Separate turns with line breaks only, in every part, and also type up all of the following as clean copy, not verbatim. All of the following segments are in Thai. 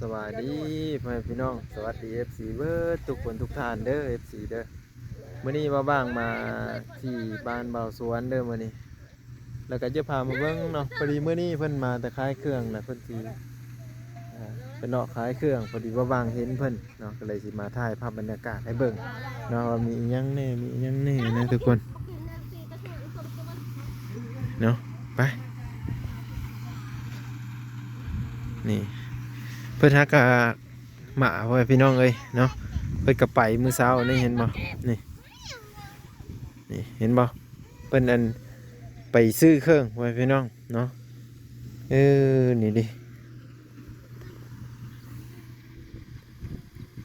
สวัสดีพ่อแม่พี่น้องสวัสดี FC เบิร์ดทุกคนทุกท่านเด้อ FC เด้อมื้อนี้มาบ้างมาที่บ้านเบาสวนเด้อมื้อนี้แล้วก็จะพามาเบิ่งเนาะพอดีมื้อนี้เพิ่นมาแต่ขายเครื่องนะเพิ่นสิเป็นเนาะขายเครื่องพอดีว่าบางเห็นเพิ่นเนาะก็เลยสิมาถ่ายภาพบรรยากาศให้เบิ่งเนาะว่ามีอิหยังแน่มีอิหยังแน่นะทุกคนเนาะไปนี่เพิ่นฮักกะหมาพ่อแม่พี่น้องเอ้ยเนาะเพิ่นก็ไปมื้อเช้านี่เห็นบ่นี่เห็นบ่เพิ่นอันไปซื้อเครื่องพ่อแม่พี่น้องเนาะนี่ดิ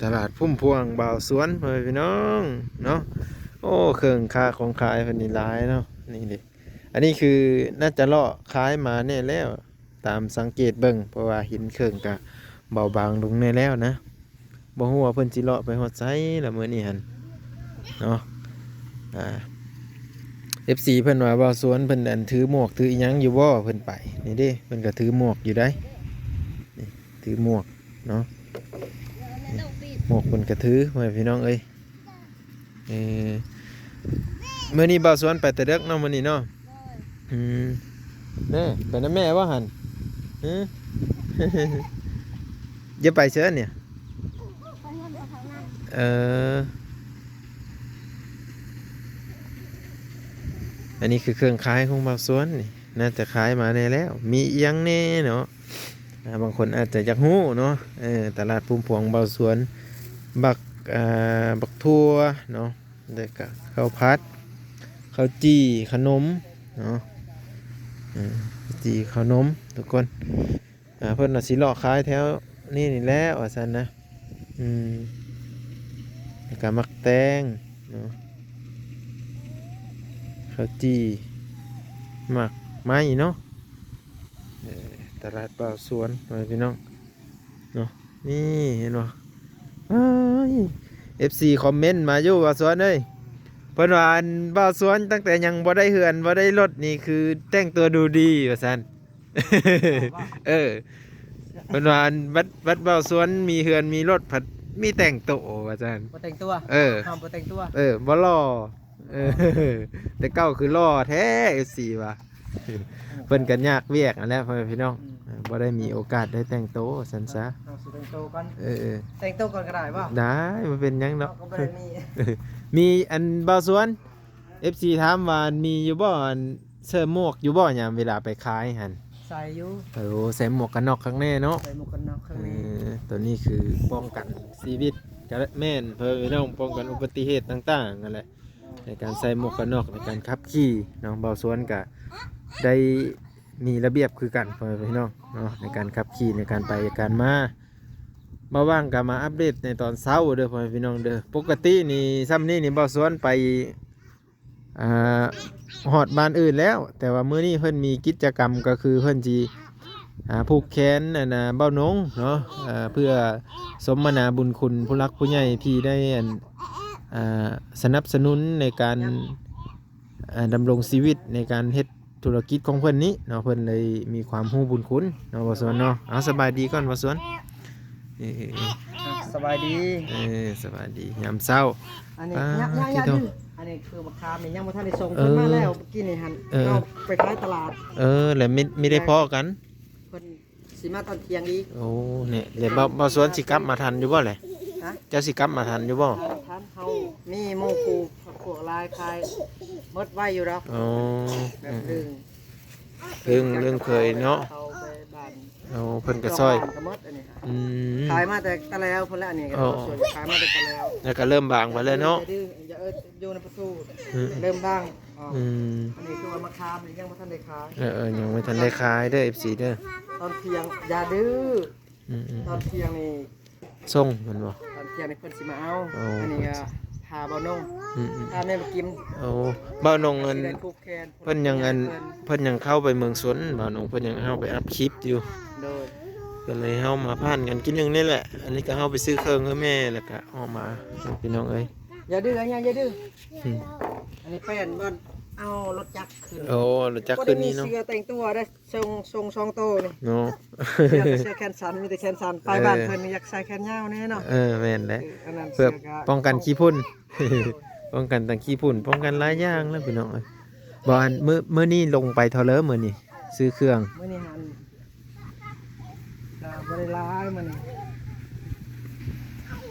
ตลาดพุ่มพวงบ่าวสวนพ่อแม่พี่น้องเนาะโอ้เครื่องค้าของขายเพิ่นนี่หลายเนาะนี่ดิอันนี้คือน่าจะเลาะขายมาแน่แล้วตามสังเกตเบิ่งเพราะว่าเห็นเครื่องก็เบาบางลงแน่แล้วนะบ่ฮู้ว่าเพิ่นสิเลาะไปฮอดไสล่ะมื้อนี้หั่นเนาะFC เพิ่นว่าบ่าวสวนเพิ่นอันถือหมวกถืออิหยังอยู่บ่เพิ่นไปนี่เด้เพิ่นก็ถือหมวกอยู่ได้นี่ถือหมวกเนาะหมวกเพิ่นก็ถือไว้พี่น้องเอ้ยมื้อนี้บ่าวสวนไปแต่ดึกเนาะมื้อนี้เนาะแม่ไปนำแม่ว่าหั่นอย่าไปเชิญเนี่ยอันนี้คือเครื่องขายของบ่าวสวนนี่น่าจะขายมาแน่แล้วมีเอียงแน่เนาะบางคนอาจจะอยากฮู้เนาะตลาดพุ่มพวงบ่าวสวนบักทั่วเนาะเด็กข้าวผัดข้าวจี่ขนมเนาะจี่ขนมทุกคนเพิ่นน่ะสิเลาะขายแถวนี่แล้วว่าซั่นนะแล้วก็มักแตงเนาะข้าวจี่หมักไม้เนาะตลาดบ่าวสวนพี่น้องเนาะนี่เห็นบ่FC คอมเมนต์มาอยู่บ่าวสวนเอ้ยเพิ่นว่าบ่าวสวนตั้งแต่ยังบ่ได้เฮือนบ่ได้รถนี่คือแต่งตัวดูดีว่าซั่น เพิ่นว่าวัดบ่าวสวนมีเฮือนมีรถผัดมีแต่งตัวว่าซั่น
บ่แต่งตัวห้ามบ่แต่งตัว
บ่หล่อแต่เก้าคือล่อแท้ FC ว่ะเพิ่นกันยากเวียกนั่นแหละพ่อแม่พี่น้องบ่ได้มีโอกาสได้แต่งโตซั่นซะ
เอาสิแต่งตัวก่อนแต่งตัวก่อนก็ได้บ่
ได้บ่เป็นหยังดอก
ก็บ่ได้
มีอันบ่าวสวน FC ถามว่ามีอยู่บ่อันเสื้อหมวกอยู่บ่ยามเวลาไปขายหั่น
ใส่อยู่
ใส่หมวกกันน็อกข้างในเนาะ
ใส่หมวกกันน็อกข้างใน
ตัวนี้คือป้องกันชีวิตก็แม่นเพิ่นพี่น้องป้องกันอุบัติเหตุต่างๆนั่นแหละในการใส่หมวกกันน็อกในการขับขี่น้องบ่าวสวนก็ได้มีระเบียบคือกันพี่น้องเนาะในการขับขี่ในการไปการมาว่างก็มาอัปเดตในตอนเช้าเด้อพี่น้องเด้อปกตินี่ซ้ำนี้นี่บ่าวสวนไปฮอดบ้านอื่นแล้วแต่ว่ามื้อนี้เพิ่นมีกิจกรรมก็คือเพิ่นสิผูกแขนเบ้านงเนาะเพื่อสมนาบุญคุณผู้รักผู้ใหญ่ที่ได้สนับสนุนในการดำรงชีวิตในการเฮ็ดธุรกิจของเพิ่นนี้เนาะเพิ่นเลยมีความรู้บุญคุณเนาะบ่สวนเนาะเอาสบายดีก่อนบ่สวน
สบายดี
สบายดียามเช้า
อันนี้ยังอันนี้คือมะขามนี่ยังบ่ทันได้ส่งเพิ่นมาแล้วเมื่อกี้นี่หั่นเอาไปขายตลาด
แล้วไม่ได้พอกัน
เพิ่นสิมาตอนเที่ยงอีก
โอ้เนี่ยเดี๋ยวบ่สวนสิกลับมาทันอยู่บ่แหละเจ้าสิกลับมาทันอยู่บ่
ทันเฮามีหมู่ครูพวกลายคายหมดไว้อยู่ดอกแบบ
เรื่องเคยเนาะเพิ่นก็ซอย
ขายมาแต่ตะแล้วเพิ่นละนี่ก็ส่วนขายมาแต่ตะ
แล้วก็เริ่มบางไปแล้วเนาะ
อย่าอยู่ในประตูเริ่มบางอันนี้คือว่ามะขามนี่ยังบ่ทันได้ขาย
ยังไม่ทันได้ขายเด้อ FC เด้อ
ตอนเที่ยงอย่าดื้อตอนเที่ยงนี่
ส่งมันบ่
ตอนเที่ยงนี่เพิ่นสิมาเอาอันนี้ก็พาบ่นงพาแม่มากิน
บ่นงเพิ่นยังเข้าไปเมืองสวนบ่นงเพิ่นยังเข้าไปอัพคลิปอยู่ก็เลยเฮามาผ่านกันกินอย่างนี้แหละอันนี้ก็เฮาไปซื้อเครื่องให้แม่แล้วก็ออกมาพี่น้องเอ้ย
อย่าดื้ออย่าดื้ออันนี้แป้นบ่ เอารถจักรขึ้น
โอ้รู้จักคืนนี้เนาะ
บ่ได้มีเสื้อแต่งตัวได้ทรง2โตนี่
เนาะ
เสื้อก็เสื้อแขนสั้นมีแต่แขนสั้นไปบ้านเพิ่นนี่อยากใส่แขนยาวแน่เนาะ
แม่นแหละ
อันนั้น
เพื่อ
สื้ก็
ป้องกันขี้พุ่น ป้องกันต่างขี้พุ่นป้องกันหลายอย่างแล้วพี่น้องเอ้ยบ่อันมื้อนี้ลงไปเท่าเด้อมื้อนี้ซื้อเครื่อง
มื้อนี้หันบ่ได้หลายมื้อนี้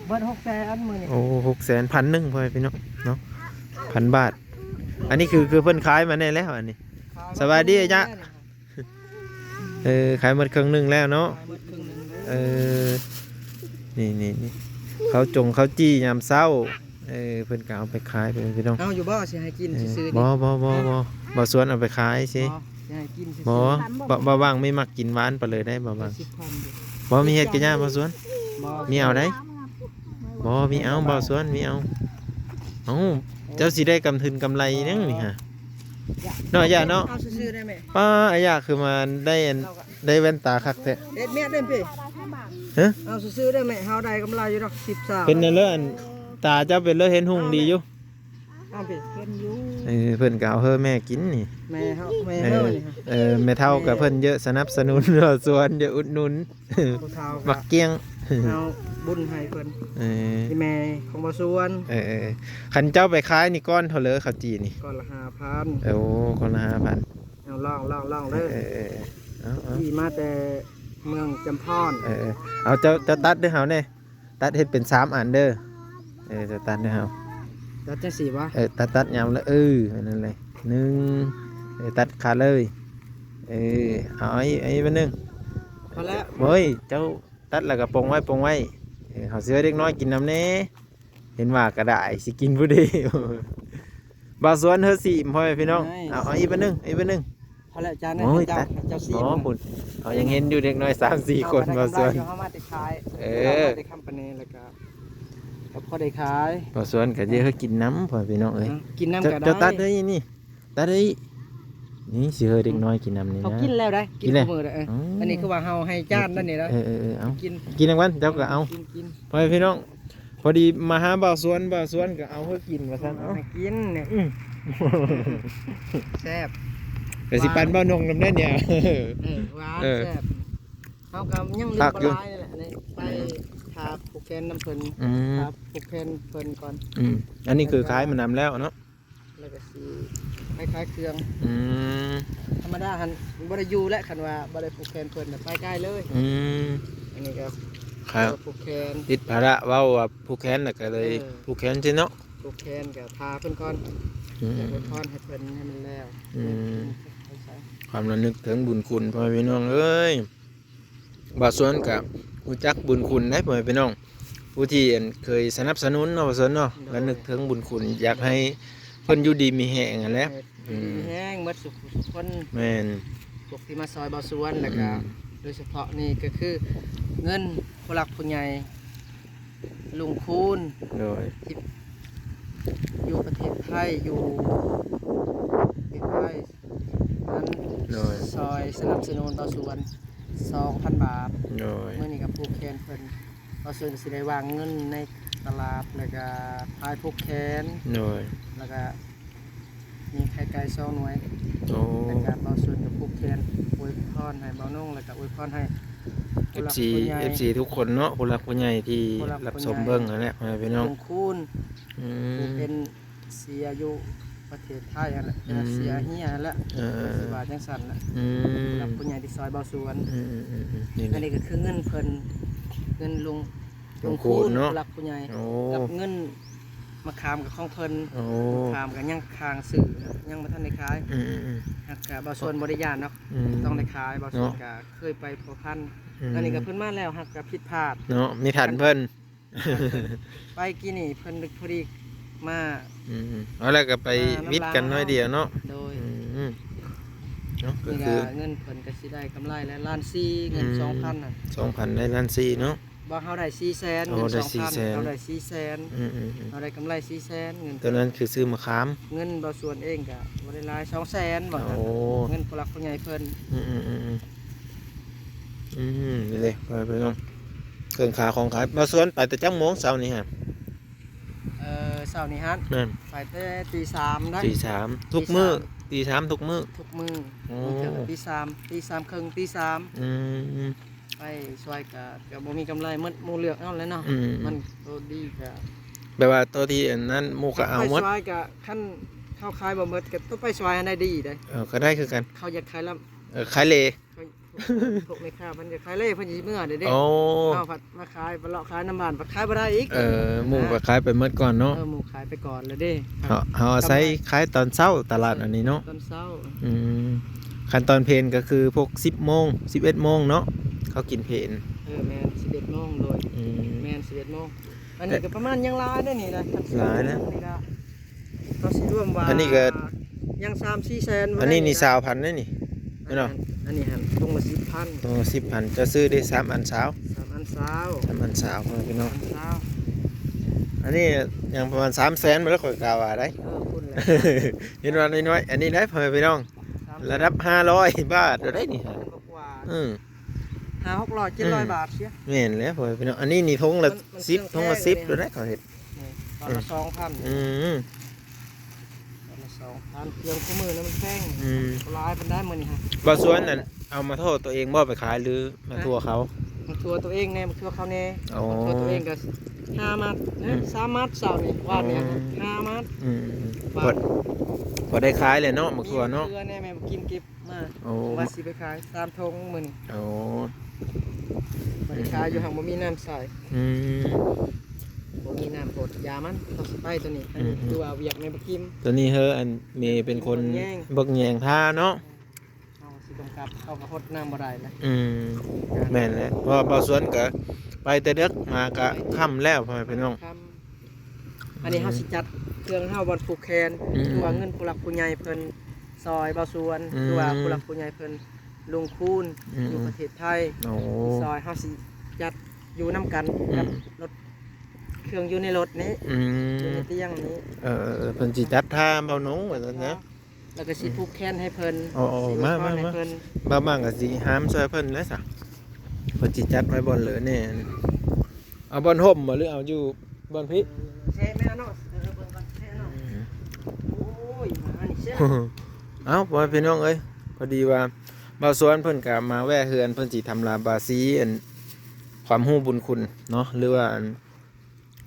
เบิด600,000มื้อนี้
โอ้600,000 1,000พ่อแม่พี่น้องเนาะ1,000 บาท อันนี้คือเพิ่นขายมาแน่แล้วอันนี้ สบายดีจ๊ะ ขายหมดครึ่งหนึงแล้วเนาะ
ขายหมดครึ่งหนึงเลย
เออนี่เขาจี้ยามเช้าเพิ่นก็เอาไปขายไปพี่น้อง
เอาอยู่บ่สิให้กินซื่อๆ
บ่
นี่
บ่สวนเอาไปขายสิ
สิให้กินซื่อ
บ่ว่างไม่มักกินหวานไปเลยได้บ่ว่าง
10,000อยู่
บ่มีเฮ็ดกันยาบ่สวน
บ่
มีเอาได้บ่มีเอาบ่สวนมีเอาเอ้าเจ้าสิได้กำทุนกำไรนึงนี่ฮะเนาะย่าเนาะ
เอาซื่อๆได้ไหม
ป้าอาย่าคือมาได้ได้แว่นตาคักแท้
เด็ดแม่เด้อพี่
ฮะ
เอาซื่อๆได้ไหมเฮาได้กำไรอยู่ดอก13
เป็นเรื่องตาเจ้าเป็นเรื่องเห็นหุ่งดีอยู่
เอาพี่เพิ่นอยู่
เพิ่นก็เอาเฮอแม่กินนี่
แม่เฮาแม่
เอ
เฮา
อ
นี่ฮะ
แม่เฒ่ากับเพิ่นเยอะสนับสนุน เราส่วนเยอะอุดหนุน
ผู้เฒ่า
บักเกี้ยง
เอาบุญให้เพิ่น
เออ
ที่แม่ของบ่สวน
คันเจ้าไปขายนี่ก้อนเท่าเลยข้าวจีนี่
ก่อนละ5,000
โอ้คนละ5,000
เอาล่องเด้อ
เอา
ที่มาแต่เมืองจำพร
เอาเจ้าตัดเด้อเฮาแน่ตัดเฮ็ดเป็น3อันเด้อจะตัดเด้อเฮา
แล้วจังซี่วะ
ตัดยาวแล้วนั่นเลยตัดขาดเลยเอาไอ้บันนึง
พอแล้ว
เฮ้ยเจ้าตัดแล้วก็ปงไว้เขาเสือเด็กน้อยกินน้ำเน่เห็นว่ากระดาษสิกินผู้เดียว บาสวนเธอสีพ่อแม่พี่น้องเอาอีกบันนึง
พอแล้วจานนั้น
โอ้ย
เจ้าสี
อ๋อบุญเขายังเห็นอยู่เด็กน้อย3-4 คนบาสวน
เฮามาแต่ขาย
เออ
เฮามาแต่คำปานนี้แล้วก็พอได้ขาย
บาสวนก็เยอะเขากินน้ำพ่อแม่พี่น้องเอ้ย
กินน้ำก็ได้
เจ้าตัดเลยนี่ตัดเลยนี่สิเฮอเด็กน้อยกินน้ำนี่
เขา
นะ
กินแล้วได้
กินแล้ว
มื้อได้
อ๋ออั
อันนี้คือว่าเฮาให้จานนั่นนี่นะ
เอา
กิน
กินทั้งวันเจ้าก็เอา
กิน
พ่อแม่พี่น้องพอดีมาหาบ่าวสวนก็เอาเพื่อกินว่าซั่นเอา
ให้กินเนี่ยแซ่บ
แต่สิปันบ่าวนงนำได้เนี่ย
หวาน
เออ
แซ่บเฮาก็ยังลืม
คัก
ป
อยู่
ลานี่แหละนี่ไปทาผูกแขนน้ำเพิ่น
อืม
ครับผูกแขนเพิ่นก่อน
อันนี้คือขายมานำแล้วเนาะ
แล้วก็สิคล้ายๆเครื่อง
อืม
ธรรมดาหันบ่ได้อยู่และคันว่าบ่ได้ผูกแขนเพิ่นน่ะไปใกล้เลย
อืม
อันนี้ก็
ครับ
ผูกแขน
ติดภาระเว้าว่าผู้แค้นน่ะก็เลย
เออ
ผู้แค้นซิเนาะ
ผูกแขนก็ทาเพิ่นก่อน
อืม
แล้วก็พรให้เพิ่นให้มันแล้ว
อืม ความระลึกถึงบุญคุณพ่อแม่พี่น้องเอ้ยบ่าวสวนก็รู้จักบุญคุณได้พ่อแม่พี่น้อง ผู้ที่เคยสนับสนุนเนาะบ่าวสวนเนาะระลึกถึงบุญคุณอยากให้เพิ่นอยู่ดีมีแฮงนั่นแหละ
แห้งหมดสุขคน
แม่น
พวกที่มาซอยบ่สวนแล้วก็โดยเฉพาะนี่ก็คือเงินผู้หลักผู้ใหญ่ลุงคูณ
โดย
อยู่ประเทศไทยอยู่ประเทศไทยนั้น
โดย
ซอยสนับสนุนต่อสวน 2,000 บาท
โดย
เมื่อนี้กับผูกแขนเพิ่นต่อสวนก็สิได้วางเงินในตลาดแล้วก็พายผูกแขน
โดย
แล้วก็มีไข่ไก่ซองหน่วย
โอ้
แล้วก็ต่อสวนกับผูกแขนอวยพรให้เบานุ่งแล้วก็อวยพรให้ผู้หลัก
FC
ผู้ใหญ่
FC ทุกคนเนาะผู้รักผู้ใหญ่ที่
ผู้รัก
รับ
ผู้
ชม
ใหญ่
เบิ่งนั่นแหละพ่อแม่พี่น้อง
ลุงคูณ
อื
ผู้
ม
เป็นเสียอยู่ประเทศไทยนั่นแหละ
อืม
เสียเฮียนั่นแหละ
เออ
สิว่าจังซั่นน่ะ
อืม
รับผู้ใหญ่ที่ซอยเบาสวน
นี่
อันนี้ก็คือเงินเพิ่นเงินลุง
ลุงคูณเนาะ
ผู้หลักผู้ใหญ่
โอ้
กับเงินมะขามกับของเพิ่น
โอ้
มะขามกับยังคางสื่อยังบ่ทันได้ขาย
อืม
หักกะบ่ส่วนบ่ได้ย่านเนาะ
อืม
ต้องได้ขายบ่ส่วน
เนาะ
ก็เคยไปพัวพันอันนี้ก็เพิ่นมาแล้วหักกะผิดพลาด
เนาะมีทันเพิ่น
ไปกี่นี่เพิ่นพอดีมา
เอาแล้วก็ไปวิทย์กันน้อยเดียวเนาะ
โดย
เนาะก็
นี่
คื
ก็
อ
เงินเพิ่นก็สิได้กำไรแล้วล้านสี่เงิน 2,000น่ะ
2,000ได้ล้าน4เนาะ
บ่เฮาได้400,000
โอ้
เงิน
ได้
2,000
400,000
เฮาได้400,000 เราได้กำไร400,000เงิน
ตัวนั้นคือซื้อมะขาม
เงินบ่ส่วนเองก็บ่ได้หลาย200,000บ่
โอ้
เงินผู้หลักผู้ใหญ่เพิ่น
นี่เลยไปน้องเครื่องขาของขายมาสวนไปแต่จังโมงเช้านี้ฮะ
เช้านี่ฮั่น
แม่น
ไปแต่ตี3ได้
ตีสามทุกมื้อตีสามทุกมื้อ
ทุกมื้อ
โอ้
ตี3ตี3ครึ่งตี3
อืม
ไปช่วยก็บ่มีกำไรหมดหมู่เลือกเอาแล้วเนาะ
อืม
มันตัวดีก็
แปลว่าตัวที่อันนั้นหมู่ก็เอาหมด
ไปช่วยก็คันเข้าขายบ่หมดก็ต้องไปช่วยให้ได้ดีได้
ก็ได้คือกัน
เขาอยากขายแล้ว
ขายเล
พวกแม่ค้าเพิ่นอยากขายเลยเพิ่นสิเมื่อเด้
โอ้
เอาผัดมาขายไปเลาะขายน้ำบ้านผัดขายบ่ได้อีก
หมู่ก็ขายไปหมดก่อนเนาะ
หมูขายไปก่อนเลยเด้
เฮาอาศัยขายตอนเช้าตลาดอันนี้เนาะ
ตอนเช้า
อืมขั้นตอนเพลนก็คือพวก10โมง11โมงเนาะเขากินเพลน
แม่น11 โมงโดย
อืม
แม่น11 โมงอันนี้ก็ประมาณยังหลายได้อนี่นะ
หลายนะ
เขาสิรวมว่า
อันนี้ก็
ยัง3-4 แสน
อันนี้นี่20,000ได้นี่
อันนี้อันนี้หั่นตรงละ 10,000
โอ้10,000จะซื้อได้3อันเช้า
3 อันเช้า
3อันเช้าพี่น้อง
อันเช้า
อันนี้ยังประมาณ300,000บ่แล้วข่อยกล่าวว่าได้
คุณแหละ
เห็นว่าน้อยๆอันนี้ได้พ่อแม่พี่น้องระดับ500 บาทได้นี่
กว่า
อืม
500 700 บาทเสีย
แม่นแล้วพ่อแม่พี่น้องอันนี้นี่ทงละ10ทงละ10ได้เขาเฮ็ด
นี่ตอนละ 2,000
อืม
ตอนละ2,000เครื่องคู่มือนั้นมันแพง
อืม
หลายมันได้มื้อนี้ฮะ
บ่สวนนั่นเอามาโทษตัวเองบ่ไปขายหรือมาทั่วเขา
มันทัวตัวเองแน่มันทัวเขาแน่
อ๋อ
มันทัวตัวเองก็5 มัดนะ3 มัดเสาร์นี่ว่าเนี่ย
อ๋อ
5 มัด
อืมพอได้ขายเลยเนาะมักทั่วเนาะ
เกลือแน่แม่มากินเก็บมา
โอ้
ว่าสิไปขาย3 ธงมื้อนี้
โอ้
บ่ได้ขายอยู่หั่นบ่มีน้ำใส่
อืม
บ่มีน้ำโพดยามันต้องสิไปตัวนี้อันนี้คือว่าเวียกแม่บ่กิน
ตัวนี้เฮออันเมย์เป็นคน
แย่ง
เบิกแยงท่าเนาะ
เอาสิกำกับเอากระพดน้ำบ่ได้นะ
อืมแม่นแหละเพราะว่าบ่สวนก็ไปแต่เด็กมาก็ค่ำแล้วพ่อแม่พี่น้อง
ครับอันนี้เฮาสิจัดเครื่องเฮาบ่ผูกแขน
อืม
คือว่าเงินผู้หลักผู้ใหญ่เพิ่นซอยเบาส่วน
อืม
คือว่าผู้หลักผู้ใหญ่เพิ่นลงคูณ
อืม
อยู่ประเทศไทย
โอ้
ซอยเฮาสิจัดอยู่นํกันกับรถเครื่องอยู่ในรถนี้
อื
อยู่
ม
ในเตียงนี้
เพิ่นสิจัดท่าเบาหนงว่าซั่นนะ
แล้วก็สิผูกแขนให้เพิ่น
อ๋อๆ
สิ
มา
อวยพรให้
มา
เพิ่น
บ้าบ้างก็สิหามซอยเพิ่นแล้วซะเพิ่นสิจัดไว้บ่อนเหลือแน่เอาบ่อนห่มบ่หรือเอาอยู่บ่อนพิ
แช่แม่เนาะเบิ่งก่อนแช่เนาะโอ้ยมานี่แช่
เอ้าพ่อพี่น้องเอ้ยพอดีว่าบ่าวสวนเพิ่นก็มาแวะเฮือนเพิ่นสิทำลาบาซีอันความรู้บุญคุณเนาะหรือว่าอัน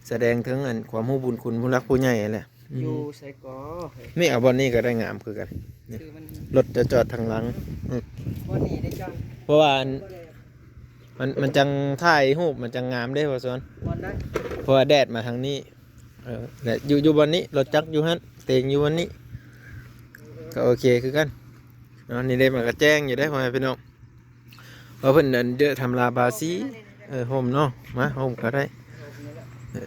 แสดงถึงอันความรู้บุญคุณผู้รักผู้ใหญ่นั่นแหละ
อยู่ไสกอ
นี่เอาบ่อนนี้ก็ได้งามคือกัน
คือมัน
รถจะจอดทางหลัง
บ่หนีได้จัง
เพราะว่าอันมันจังถ่ายรูปมันจังงามเด้บ่าวสวน
บ่ได้
เพราะว่าแดดมาทางนี้และอยู่บนนี้รถจักรอยู่ฮั่นเตงอยู่บนนี้ก็โอเคคือกันเนาะนี่ได้มันก็แจ้งอยู่ได้พ่อแม่พี่น้องเพราะเพิ่นนั่นเด้อทำลาบาซีห่มเนาะมาห่มก็ได้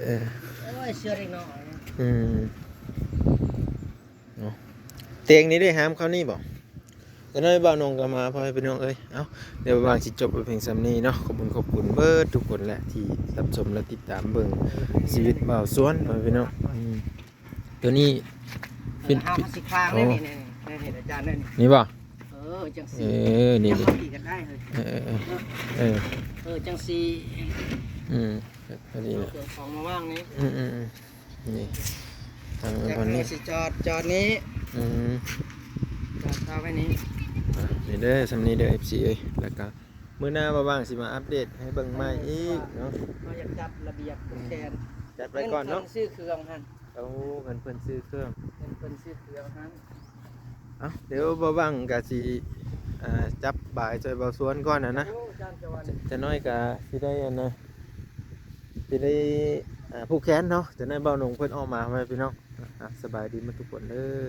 เออ
โอ้ยเชื่อเด็กน้อย
อืมเนาะเตงนี้ได้ห้ามเขานี่บ่ก็น้อยบ่าวนงก็มาพ่อแม่พี่น้องเอ้ยเอ้าเดี๋ยวบางสิจบไปเพียงสำนี้เนาะขอบคุณเบิดทุกคนแหละที่รับชมและติดตามเบิ่งชีวิตบ่าวสวนพ่อแม่พี่น้องตัวนี้
เป็นห้าสิบครั้งนี่นี่อาจารย์นี่
นี่บ่
จัง
เอ
สี
นี่
จังสีกันได้เลย
เออ
จังสี
อืมพอดีแหละ
เกิดของมาว่างนี้
นี่ทาง
จาก
คนนี้
นี้สิจอดนี้
อืม
จอดเท้าไว้นี้
นี่เด้อสำนี้เด้อ FC เอ้ยแล้วก็มื้อหน้าบ่ว่างสิมาอัปเดตให้เบิ่งใหม่อีกเนาะ
เราอยากจัดระเบียบแทน
จัดไปก่อนเนาะ
ซื้อเครื่องฮัน
เอาเพิ่นซื้อเครื่อง
เป็นซื้อเครื่องฮัน
เอ้าเดี๋ยวบ่ว่างก็สิจับบ่ายจอยเบาสวนก่อนนะ
โอ้จานจะวัน
จะน้อยก็สิได้อันนะสิได้ผู้แค้นเนาะจะได้เบาหนงเพิ่นออกมาไว้พี่น้องสบายดีมาทุกคนเด้อ